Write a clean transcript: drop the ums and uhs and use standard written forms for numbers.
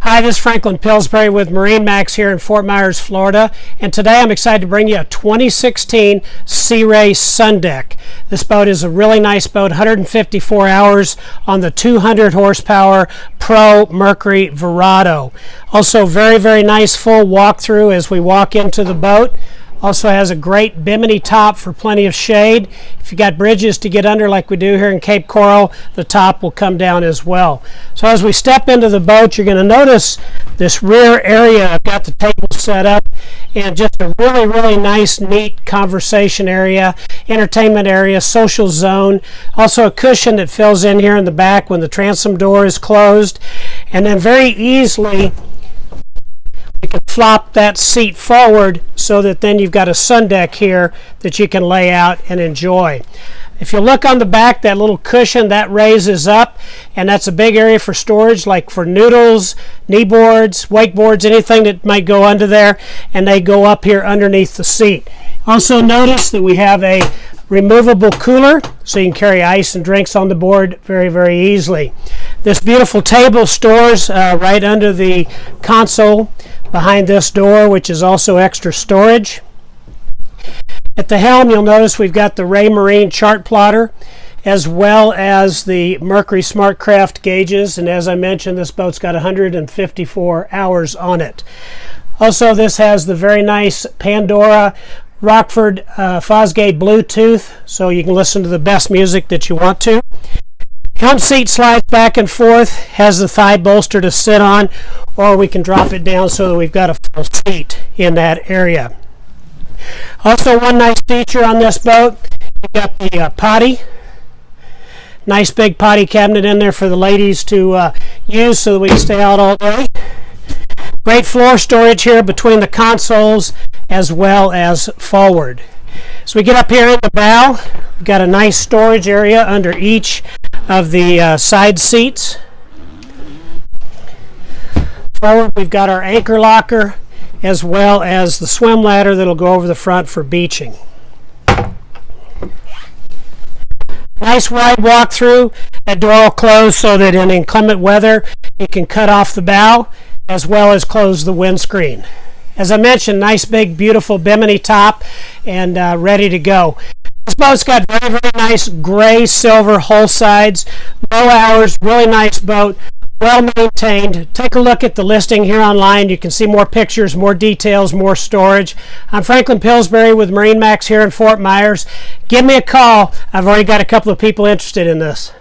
Hi, this is Franklin Pillsbury with MarineMax here in Fort Myers, Florida, and today I'm excited to bring you a 2016 Sea Ray Sundeck. This boat is a really nice boat, 154 hours on the 200 horsepower Pro Mercury Verado. Also very nice full walkthrough as we walk into the boat. Also has a great bimini top for plenty of shade. If you got bridges to get under like we do here in Cape Coral, the top will come down as well. So as we step into the boat, you're going to notice this rear area. I've got the table set up and just a really nice, neat conversation area, entertainment area, social zone. Also a cushion that fills in here in the back when the transom door is closed. And then very easily you can flop that seat forward so that then you've got a sun deck here that you can lay out and enjoy. If you look on the back, that little cushion that raises up, and that's a big area for storage, like for noodles, knee boards, wakeboards, anything that might go under there, and they go up here underneath the seat. Also notice that we have a removable cooler so you can carry ice and drinks on the board very easily. This beautiful table stores right under the console behind this door, which is also extra storage. At the helm, you'll notice we've got the Ray Marine chart plotter as well as the Mercury SmartCraft gauges, and as I mentioned, this boat's got 154 hours on it. Also, this has the very nice Pandora Rockford Fosgate Bluetooth, so you can listen to the best music that you want to. Helm seat slides back and forth, has the thigh bolster to sit on, or we can drop it down so that we've got a full seat in that area. Also, one nice feature on this boat, you've got the potty. Nice big potty cabinet in there for the ladies to use so that we can stay out all day. Great floor storage here between the consoles as well as forward. So we get up here in the bow, we've got a nice storage area under each of the side seats. Forward, we've got our anchor locker as well as the swim ladder that'll go over the front for beaching. Nice wide walkthrough. That door will close so that in inclement weather you can cut off the bow as well as close the windscreen. As I mentioned, nice big beautiful bimini top and ready to go. This boat's got very nice gray silver hull sides, low hours, really nice boat, well maintained. Take a look at the listing here online. You can see more pictures, more details, more storage. I'm Franklin Pillsbury with MarineMax here in Fort Myers. Give me a call. I've already got a couple of people interested in this.